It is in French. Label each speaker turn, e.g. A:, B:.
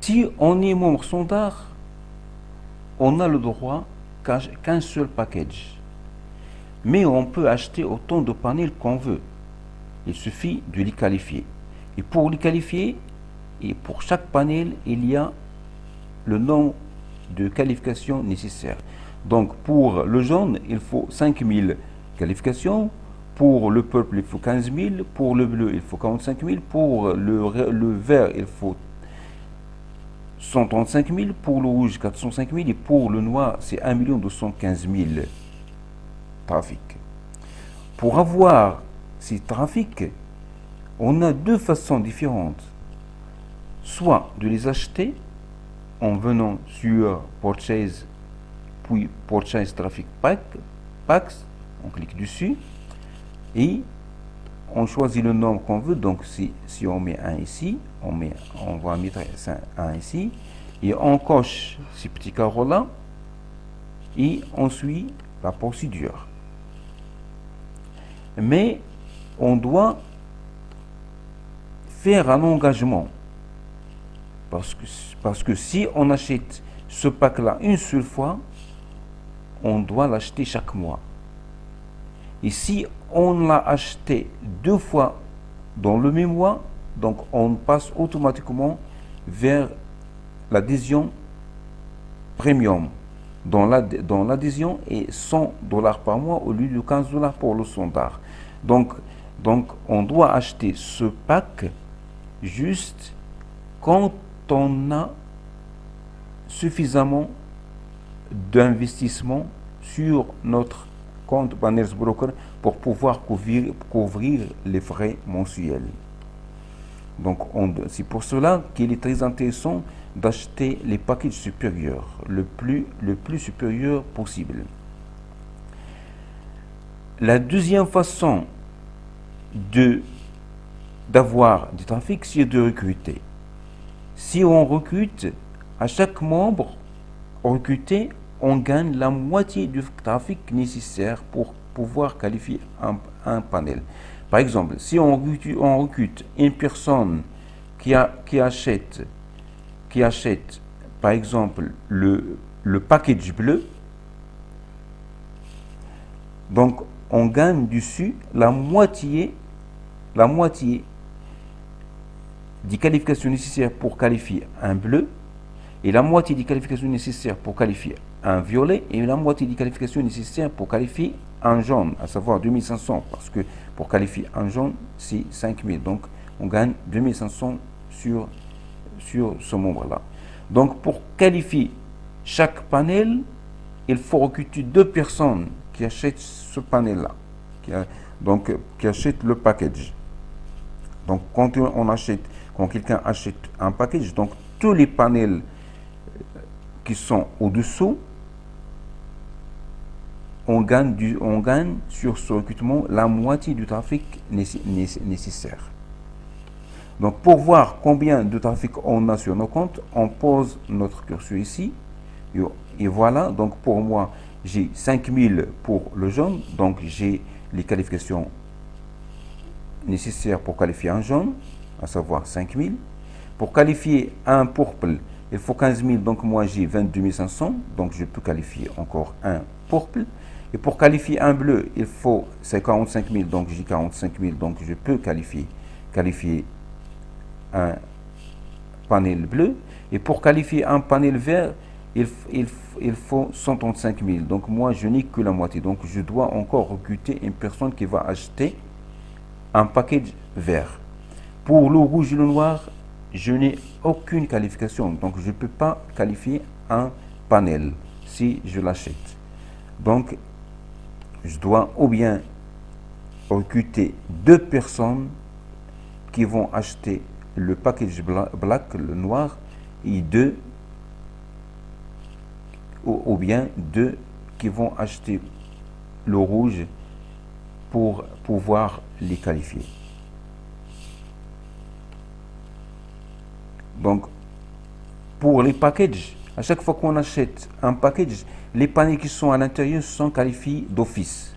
A: Si on est membre standard, on a le droit qu'un seul package. Mais on peut acheter autant de panels qu'on veut. Il suffit de les qualifier. Et pour les qualifier, et pour chaque panel, il y a le nombre de qualifications nécessaires. Donc pour le jaune, il faut 5000 qualifications. Pour le purple, il faut 15 000. Pour le bleu, il faut 45 000. Pour le vert, il faut 135 000. Pour le rouge, 405 000. Et pour le noir, c'est 1 215 000 trafics. Pour avoir ces trafics, on a deux façons différentes. Soit de les acheter en venant sur Purchase, puis Purchase Traffic Packs, on clique dessus et on choisit le nombre qu'on veut. Donc si on met un ici, on va mettre un ici et on coche ces petits carreaux là et on suit la procédure. Mais on doit faire un engagement parce que si on achète ce pack là une seule fois, on doit l'acheter chaque mois. Et si on l'a acheté deux fois dans le même mois, donc on passe automatiquement vers l'adhésion premium. Dans l'adhésion est $100 par mois au lieu de $15 pour le standard. Donc on doit acheter ce pack juste quand on a suffisamment d'investissement sur notre compte Banners Broker pour pouvoir couvrir les frais mensuels. Donc c'est pour cela qu'il est très intéressant d'acheter les packages supérieurs, le plus supérieur possible. La deuxième façon d'avoir du trafic, c'est de recruter. Si on recrute, à chaque membre recruté, on gagne la moitié du trafic nécessaire pour pouvoir qualifier un panel. Par exemple, si on recrute une personne qui achète par exemple le package bleu, donc on gagne dessus la moitié des qualifications nécessaires pour qualifier un bleu et la moitié des qualifications nécessaires pour qualifier un violet et la moitié des qualifications nécessaires pour qualifier un jaune, à savoir 2500, parce que pour qualifier un jaune, c'est 5000. Donc, on gagne 2500 sur ce membre-là. Donc, pour qualifier chaque panel, il faut recruter deux personnes qui achètent ce panel-là, qui achètent le package. Donc, quand quelqu'un achète un package, donc tous les panels qui sont au-dessous, on gagne sur ce recrutement la moitié du trafic nécessaire. Donc, pour voir combien de trafic on a sur nos comptes, on pose notre curseur ici. Et voilà, donc pour moi, j'ai 5000 pour le jaune, donc j'ai les qualifications nécessaires pour qualifier un jaune, à savoir 5000. Pour qualifier un purple, il faut 15 000, donc moi j'ai 22 500, donc je peux qualifier encore un purple. Et pour qualifier un bleu, c'est 45 000, donc j'ai 45 000, donc je peux qualifier un panel bleu. Et pour qualifier un panel vert, il faut 135 000, donc moi je n'ai que la moitié, donc je dois encore recruter une personne qui va acheter un package vert. Pour le rouge et le noir, je n'ai aucune qualification, donc je ne peux pas qualifier un panel si je l'achète. Donc, je dois ou bien recruter deux personnes qui vont acheter le package black, le noir, et ou bien deux qui vont acheter le rouge pour pouvoir les qualifier. Donc, pour les packages, à chaque fois qu'on achète un package, les panels qui sont à l'intérieur sont qualifiés d'office.